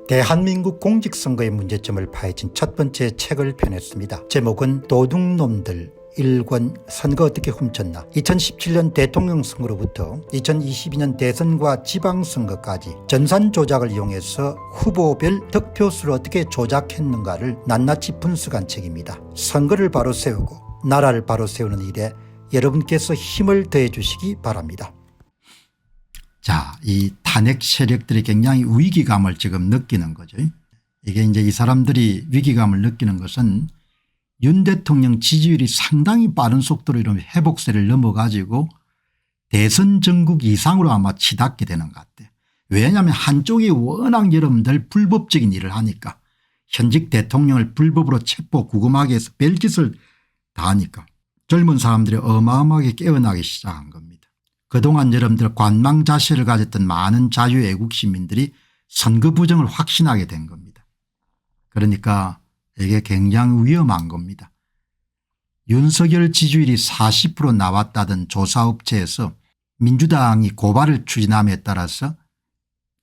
대한민국 공직선거의 문제점을 파헤친 첫 번째 책을 펴냈습니다. 제목은 도둑놈들 1권 선거 어떻게 훔쳤나. 2017년 대통령 선거로부터 2022년 대선과 지방선거까지 전산 조작을 이용해서 후보별 득표수를 어떻게 조작했는가를 낱낱이 분석한 책입니다. 선거를 바로 세우고 나라를 바로 세우는 일에 여러분께서 힘을 더해 주시기 바랍니다. 자, 이 탄핵 세력들이 굉장히 위기감을 지금 느끼는 거죠. 이게 이제 이 사람들이 위기감을 느끼는 것은 윤 대통령 지지율이 상당히 빠른 속도로 이런 회복세를 넘어가지고 대선 전국 이상으로 아마 치닫게 되는 것 같아요. 왜냐하면 한쪽이 워낙 여러분들 불법적인 일을 하니까, 현직 대통령을 불법으로 체포 구금하게 해서 별짓을 다 하니까 젊은 사람들이 어마어마하게 깨어나기 시작한 겁니다. 그동안 여러분들 관망자세를 가졌던 많은 자유애국 시민들이 선거 부정을 확신하게 된 겁니다. 그러니까 이게 굉장히 위험한 겁니다. 윤석열 지지율이 40% 나왔다던 조사업체에서 민주당이 고발을 추진함에 따라서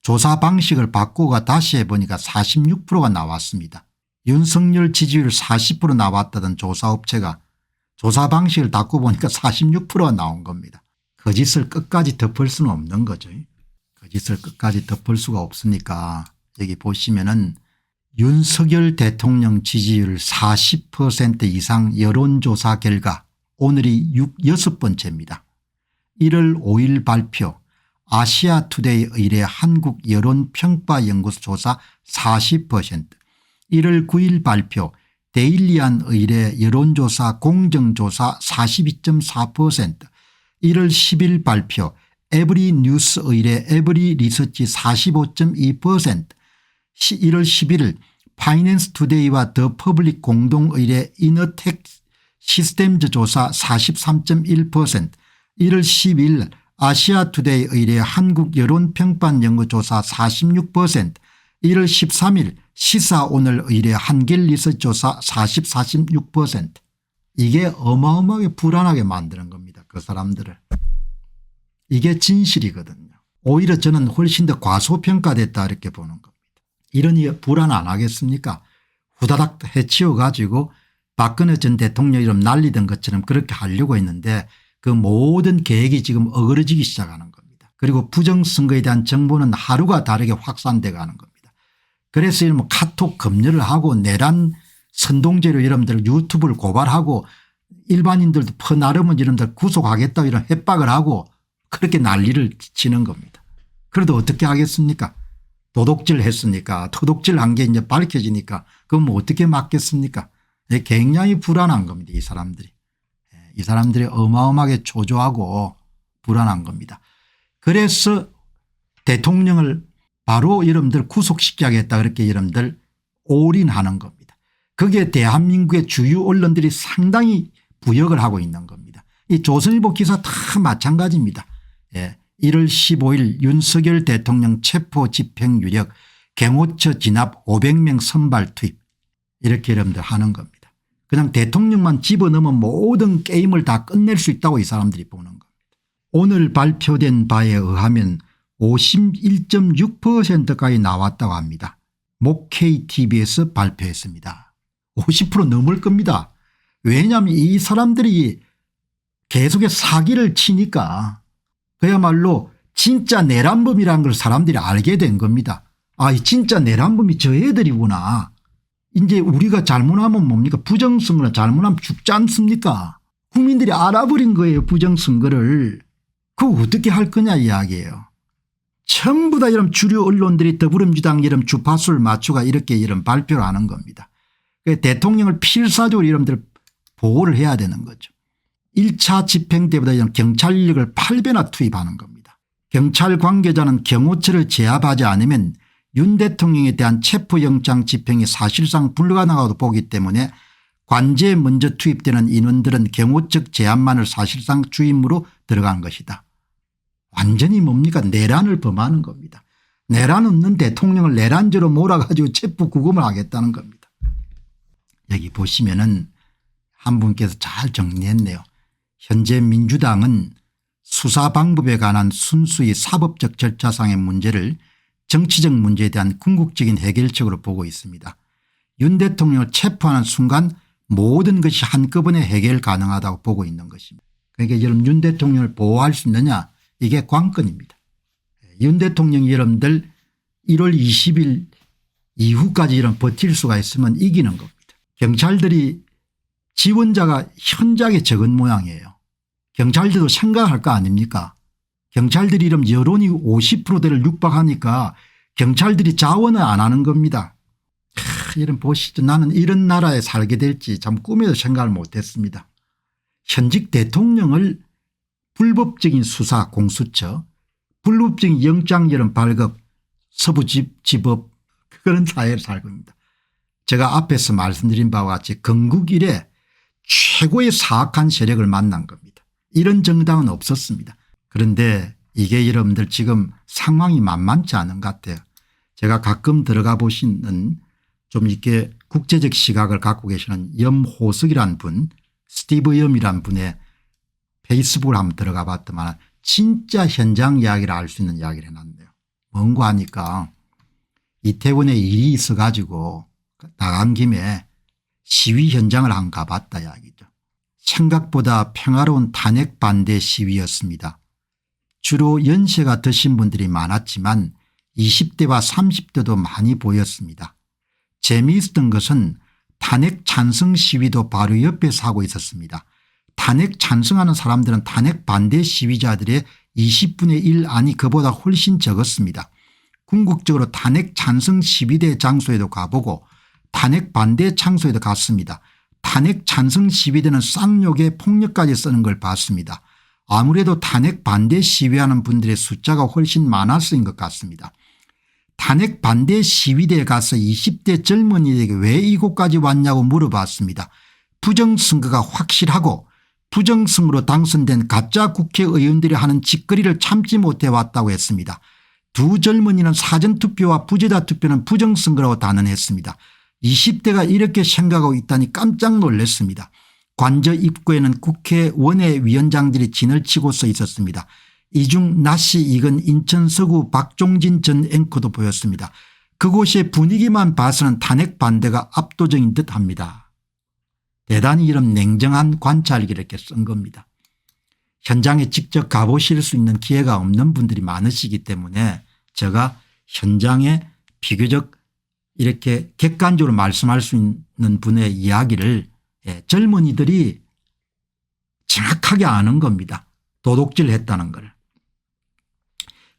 조사 방식을 바꾸고 다시 해보니까 46%가 나왔습니다. 윤석열 지지율 40% 나왔다던 조사업체가 조사 방식을 바꾸보니까 46%가 나온 겁니다. 거짓을 끝까지 덮을 수는 없는 거죠. 거짓을 끝까지 덮을 수가 없으니까 여기 보시면은 윤석열 대통령 지지율 40% 이상 여론조사 결과, 오늘이 6번째입니다. 1월 5일 발표 아시아투데이 의뢰 한국여론평가연구소 조사 40%, 1월 9일 발표 데일리안 의뢰 여론조사 공정조사 42.4%, 1월 10일 발표 에브리뉴스 의뢰 에브리리서치 45.2%, 1월 11일 파이낸스투데이와 더 퍼블릭 공동 의뢰 이너텍 시스템즈 조사 43.1%, 1월 12일 아시아투데이 의뢰 한국여론평판연구조사 46%, 1월 13일 시사오늘 의뢰 한길리서치 조사 46%. 이게 어마어마하게 불안하게 만드는 겁니다. 그 사람들을. 이게 진실이거든요. 오히려 저는 훨씬 더 과소평가됐다 이렇게 보는 겁니다. 이러니 불안 안 하겠습니까? 후다닥 해치워 가지고 박근혜 전 대통령 이름 날리던 것처럼 그렇게 하려고 했는데 그 모든 계획이 지금 어그러지기 시작하는 겁니다. 그리고 부정선거에 대한 정보는 하루가 다르게 확산돼 가는 겁니다. 그래서 이런 카톡 검열을 하고 내란 선동죄로 여러분들 유튜브를 고발하고 일반인들도 퍼나르면 여러분들 구속하겠다고 이런 협박을 하고 그렇게 난리를 치는 겁니다. 그래도 어떻게 하겠습니까? 도둑질 했으니까, 토독질 한 게 이제 밝혀지니까 그건 뭐 어떻게 막겠습니까? 굉장히 불안한 겁니다. 이 사람들이. 이 사람들이 어마어마하게 초조하고 불안한 겁니다. 그래서 대통령을 바로 여러분들 구속시켜야겠다 그렇게 여러분들 올인하는 겁니다. 거기에 대한민국의 주요 언론들이 상당히 부역을 하고 있는 겁니다. 이 조선일보 기사 다 마찬가지입니다. 1월 15일 윤석열 대통령 체포 집행 유력 경호처 진압 500명 선발 투입, 이렇게 여러분들 하는 겁니다. 그냥 대통령만 집어넣으면 모든 게임을 다 끝낼 수 있다고 이 사람들이 보는 겁니다. 오늘 발표된 바에 의하면 51.6%까지 나왔다고 합니다. 목 KTV에서 발표했습니다. 50% 넘을 겁니다. 왜냐하면 이 사람들이 계속해서 사기를 치니까 그야말로 진짜 내란범이라는 걸 사람들이 알게 된 겁니다. 아, 진짜 내란범이 저 애들이구나. 이제 우리가 잘못하면 뭡니까? 부정선거를 잘못하면 죽지 않습니까? 국민들이 알아버린 거예요. 부정선거를. 그거 어떻게 할 거냐 이야기예요. 전부 다 이런 주류 언론들이 더불어민주당 이런 주파수를 맞추가 이렇게 이런 발표를 하는 겁니다. 대통령을 필사적으로 여러분들 보호를 해야 되는 거죠. 1차 집행 때보다 이런 경찰 인력을 8배나 투입하는 겁니다. 경찰 관계자는 경호처를 제압하지 않으면 윤 대통령에 대한 체포영장 집행이 사실상 불가능하다고 보기 때문에 관제에 먼저 투입되는 인원들은 경호적 제압만을 사실상 주임무로 들어간 것이다. 완전히 뭡니까? 내란을 범하는 겁니다. 내란 없는 대통령을 내란죄로 몰아가지고 체포 구금을 하겠다는 겁니다. 여기 보시면은 한 분께서 잘 정리했네요. 현재 민주당은 수사 방법에 관한 순수히 사법적 절차상의 문제를 정치적 문제에 대한 궁극적인 해결책으로 보고 있습니다. 윤 대통령을 체포하는 순간 모든 것이 한꺼번에 해결 가능하다고 보고 있는 것입니다. 그러니까 여러분 윤 대통령을 보호할 수 있느냐 이게 관건입니다. 윤 대통령이 여러분들 1월 20일 이후까지 이런 버틸 수가 있으면 이기는 겁니다. 경찰들이 지원자가 현저하게 적은 모양이에요. 경찰들도 생각할 거 아닙니까? 경찰들이 이런 여론이 50%대를 육박하니까 경찰들이 자원을 안 하는 겁니다. 이런 보시죠. 나는 이런 나라에 살게 될지 참 꿈에도 생각을 못했습니다. 현직 대통령을 불법적인 수사 공수처 불법적인 영장 발급 서부지법 그런 사회를 살고 있습니다. 제가 앞에서 말씀드린 바와 같이 건국 이래 최고의 사악한 세력을 만난 겁니다. 이런 정당은 없었습니다. 그런데 이게 여러분들 지금 상황이 만만치 않은 것 같아요. 제가 가끔 들어가 보시는 좀 이렇게 국제적 시각을 갖고 계시는 염호석이라는 분 스티브 염이라는 분의 페이스북을 한번 들어가 봤더만 진짜 현장 이야기를 알 수 있는 이야기를 해놨네요. 뭔가 하니까 이태원에 일이 있어 가지고 나간 김에 시위 현장을 한번 가봤다 이야기죠. 생각보다 평화로운 탄핵 반대 시위였습니다. 주로 연세가 드신 분들이 많았지만 20대와 30대도 많이 보였습니다. 재미있었던 것은 탄핵 찬성 시위도 바로 옆에서 하고 있었습니다. 탄핵 찬성하는 사람들은 탄핵 반대 시위자들의 20분의 1 아니 그보다 훨씬 적었습니다. 궁극적으로 탄핵 찬성 시위대 장소에도 가보고 탄핵 반대 장소에도 갔습니다. 탄핵 찬성 시위대는 쌍욕에 폭력까지 쓰는 걸 봤습니다. 아무래도 탄핵 반대 시위하는 분들의 숫자가 훨씬 많았을 것 같습니다. 탄핵 반대 시위대에 가서 20대 젊은이에게 왜 이곳까지 왔냐고 물어봤습니다. 부정선거가 확실하고 부정선거로 당선된 가짜 국회의원들이 하는 짓거리를 참지 못해 왔다고 했습니다. 두 젊은이는 사전투표와 부재자 투표는 부정선거라고 단언했습니다. 20대가 이렇게 생각하고 있다니 깜짝 놀랐습니다. 관저 입구에는 국회 원외위원장들이 진을 치고 서 있었습니다. 이중 낯이 익은 인천 서구 박종진 전 앵커도 보였습니다. 그곳의 분위기만 봐서는 탄핵 반대가 압도적인 듯합니다. 대단히 이런 냉정한 관찰기를 이렇게 쓴 겁니다. 현장에 직접 가보실 수 있는 기회가 없는 분들이 많으시기 때문에 제가 현장에 비교적 이렇게 객관적으로 말씀할 수 있는 분의 이야기를 젊은이들이 정확하게 아는 겁니다. 도둑질했다는 걸.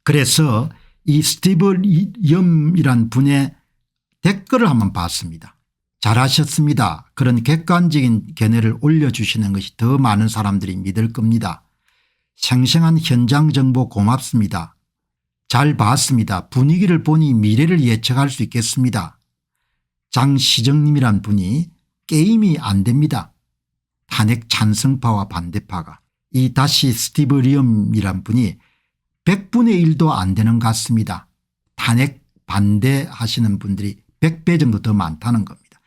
그래서 이 스티브 염이란 분의 댓글을 한번 봤습니다. 잘하셨습니다. 그런 객관적인 견해를 올려주시는 것이 더 많은 사람들이 믿을 겁니다. 생생한 현장 정보 고맙습니다. 잘 봤습니다. 분위기를 보니 미래를 예측할 수 있겠습니다. 장시정님이란 분이 게임이 안 됩니다. 탄핵 찬성파와 반대파가. 이 다시 스티브 리엄이란 분이 100분의 1도 안 되는 것 같습니다. 탄핵 반대하시는 분들이 100배 정도 더 많다는 겁니다.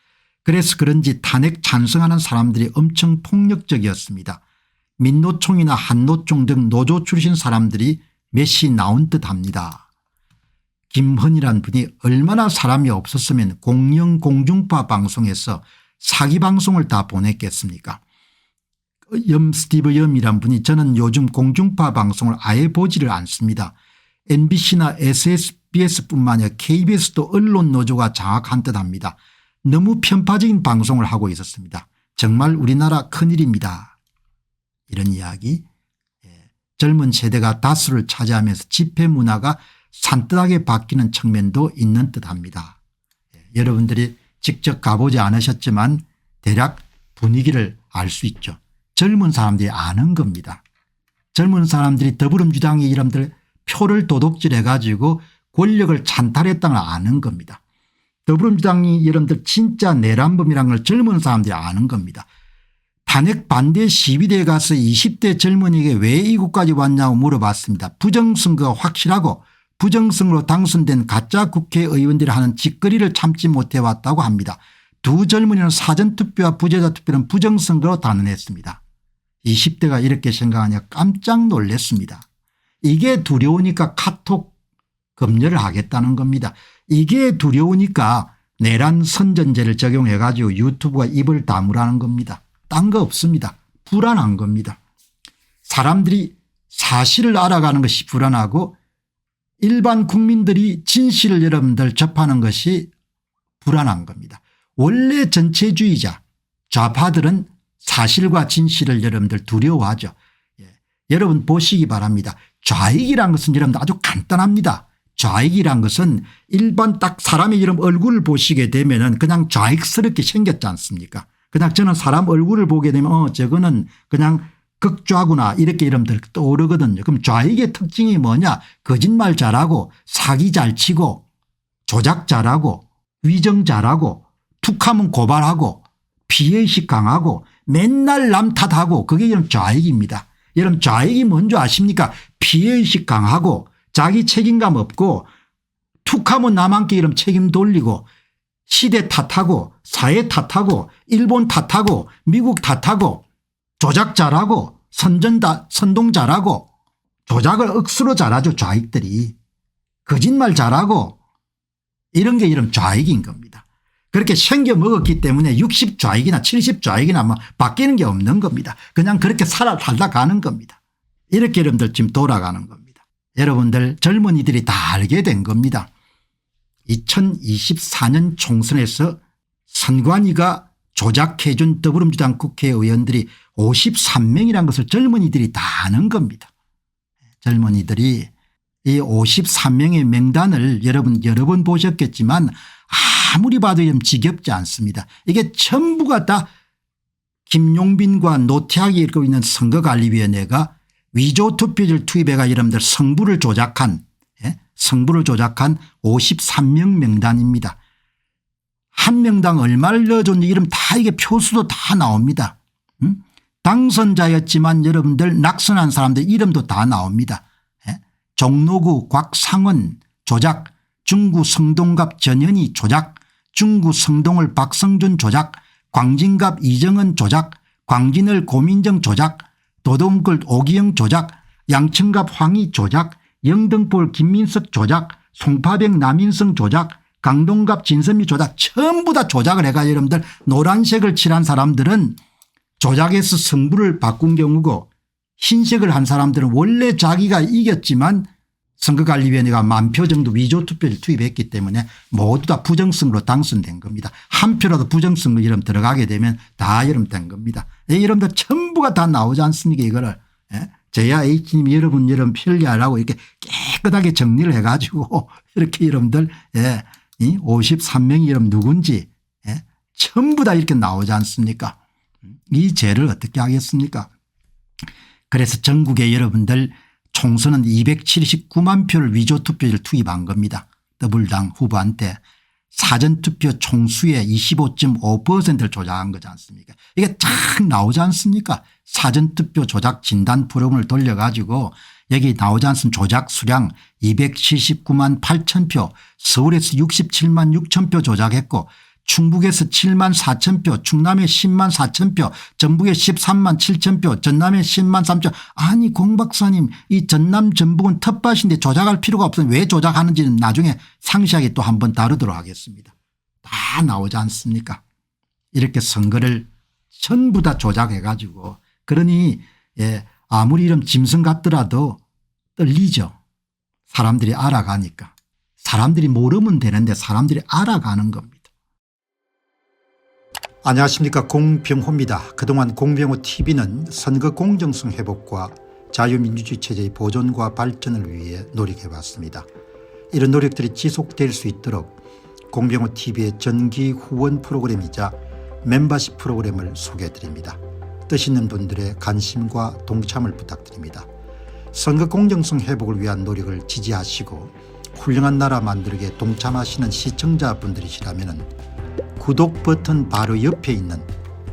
그래서 그런지 탄핵 찬성하는 사람들이 엄청 폭력적이었습니다. 민노총이나 한노총 등 노조 출신 사람들이 몇이 나온 듯합니다. 김헌이란 분이 얼마나 사람이 없었으면 공영 공중파 방송에서 사기 방송을 다 보냈겠습니까? 스티브 염이란 분이 저는 요즘 공중파 방송을 아예 보지를 않습니다. MBC나 SSBS뿐만 아니라 KBS도 언론 노조가 장악한 듯합니다. 너무 편파적인 방송을 하고 있었습니다. 정말 우리나라 큰일입니다. 이런 이야기. 젊은 세대가 다수를 차지하면서 집회 문화가 산뜻하게 바뀌는 측면도 있는 듯합니다. 여러분들이 직접 가보지 않으셨지만 대략 분위기를 알 수 있죠. 젊은 사람들이 아는 겁니다. 젊은 사람들이 더불어민주당이 이름들 표를 도둑질해 가지고 권력을 찬탈했다는 걸 아는 겁니다. 더불어민주당이 여러분들 진짜 내란범이라는 걸 젊은 사람들이 아는 겁니다. 탄핵 반대 시위대에 가서 20대 젊은이에게 왜 이곳까지 왔냐고 물어봤습니다. 부정선거가 확실하고 부정선거로 당선된 가짜 국회의원들이 하는 짓거리를 참지 못해 왔다고 합니다. 두 젊은이는 사전투표와 부재자 투표는 부정선거로 단언했습니다. 20대가 이렇게 생각하냐 깜짝 놀랐습니다. 이게 두려우니까 카톡 검열을 하겠다는 겁니다. 이게 두려우니까 내란 선전제를 적용해 가지고 유튜브가 입을 다무라는 겁니다. 딴 거 없습니다. 불안한 겁니다. 사람들이 사실을 알아가는 것이 불안하고 일반 국민들이 진실을 여러분들 접하는 것이 불안한 겁니다. 원래 전체주의자 좌파들은 사실과 진실을 여러분들 두려워하죠. 여러분 보시기 바랍니다. 좌익이란 것은 여러분들 아주 간단합니다. 좌익이란 것은 일반 딱 사람의 이름 얼굴을 보시게 되면은 그냥 좌익스럽게 생겼지 않습니까? 그냥 저는 사람 얼굴을 보게 되면 저거는 그냥 극좌구나 이렇게 여러분들 떠오르거든요. 그럼 좌익의 특징이 뭐냐? 거짓말 잘하고 사기 잘 치고 조작 잘하고 위정 잘하고 툭하면 고발하고 피해의식 강하고 맨날 남 탓하고 그게 여러분 좌익입니다. 여러분 좌익이 뭔지 아십니까? 피해의식 강하고 자기 책임감 없고 툭하면 남한테 이런 책임 돌리고 시대 탓하고 사회 탓하고 일본 탓하고 미국 탓하고 조작 잘하고 선동 잘하고 조작을 억수로 잘하죠. 좌익들이. 거짓말 잘하고 이런 게 이런 좌익인 겁니다. 그렇게 생겨 먹었기 때문에 60 좌익이나 70 좌익이나 뭐 바뀌는 게 없는 겁니다. 그냥 그렇게 살다 가는 겁니다. 이렇게 여러분들 지금 돌아가는 겁니다. 여러분들 젊은이들이 다 알게 된 겁니다. 2024년 총선에서 선관위가 조작해 준 더불어민주당 국회의원들이 53명이라는 것을 젊은이들이 다 아는 겁니다. 젊은이들이 이 53명의 명단을 여러분 여러 번 보셨겠지만 아무리 봐도 좀 지겹지 않습니다. 이게 전부가 다 김용빈과 노태학이 이끌고 있는 선거관리위원회가 위조투표지를 투입해가 여러분들 성부를 조작한 53명 명단입니다. 한 명당 얼마를 넣어줬는지 이름 다 이게 표수도 다 나옵니다. 당선자였지만 여러분들 낙선한 사람들 이름도 다 나옵니다. 종로구 곽상원 조작, 중구 성동갑 전현희 조작, 중구 성동을 박성준 조작, 광진갑 이정은 조작, 광진을 고민정 조작, 도dom골 오기영 조작, 양천갑 황희 조작, 영등포 김민석 조작, 송파백 남인성 조작, 강동갑 진선미 조작 전부 다 조작을 해가 여러분들 노란색을 칠한 사람들은 조작해서 성부를 바꾼 경우고 흰색을 한 사람들은 원래 자기가 이겼지만 선거관리위원회가 10,000표 정도 위조투표를 투입했기 때문에 모두 다 부정성으로 당선된 겁니다. 한 표라도 부정성으로 이름 들어가게 되면 다 이름 된 겁니다. 여러분들 전부가 다 나오지 않습니까 이거를. 저야 H님이 여러분 편리하라고 이렇게 깨끗하게 정리를 해가지고 이렇게 여러분들 53명이 여러분 누군지 전부 다 이렇게 나오지 않습니까? 이 죄를 어떻게 하겠습니까? 그래서 전국에 여러분들 총선은 279만 표를 위조투표를 투입한 겁니다. 더불당 후보한테 사전투표 총수의 25.5%를 조작한 거지 않습니까? 이게 쫙 나오지 않습니까? 사전투표 조작 진단 프로그램을 돌려가지고 여기 나오지 않습니까? 조작 수량 279만 8천 표, 서울에서 67만 6천 표 조작했고 충북에서 7만 4천 표, 충남에 10만 4천 표, 전북에 13만 7천 표, 전남에 10만 3천. 아니 공 박사님 이 전남 전북은 텃밭인데 조작할 필요가 없으면 왜 조작하는지는 나중에 상세하게 또 한번 다루도록 하겠습니다. 다 나오지 않습니까? 이렇게 선거를 전부 다 조작해 가지고 그러니 아무리 이런 짐승 같더라도 떨리죠. 사람들이 알아가니까. 사람들이 모르면 되는데 사람들이 알아가는 겁니다. 안녕하십니까 공병호입니다. 그동안 공병호TV는 선거 공정성 회복과 자유민주주의 체제의 보존과 발전을 위해 노력해왔습니다. 이런 노력들이 지속될 수 있도록 공병호TV의 정기 후원 프로그램이자 멤버십 프로그램을 소개해드립니다. 뜻 있는 분들의 관심과 동참을 부탁드립니다. 선거 공정성 회복을 위한 노력을 지지하시고 훌륭한 나라 만들기에 동참하시는 시청자분들이시라면 구독 버튼 바로 옆에 있는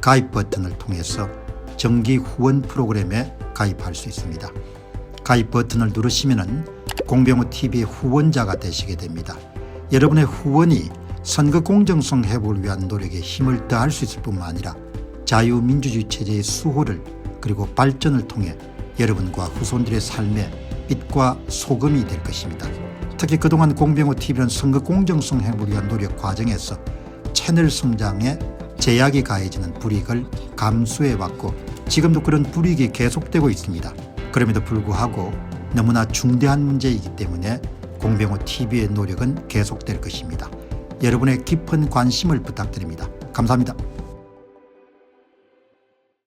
가입 버튼을 통해서 정기 후원 프로그램에 가입할 수 있습니다. 가입 버튼을 누르시면 공병호TV의 후원자가 되시게 됩니다. 여러분의 후원이 선거 공정성 회복을 위한 노력에 힘을 더할 수 있을 뿐만 아니라 자유민주주의 체제의 수호를 그리고 발전을 통해 여러분과 후손들의 삶에 빛과 소금이 될 것입니다. 특히 그동안 공병호 TV는 선거 공정성 회복을 위한 노력 과정에서 채널 성장에 제약이 가해지는 불이익을 감수해왔고 지금도 그런 불이익이 계속되고 있습니다. 그럼에도 불구하고 너무나 중대한 문제이기 때문에 공병호 TV의 노력은 계속될 것입니다. 여러분의 깊은 관심을 부탁드립니다. 감사합니다.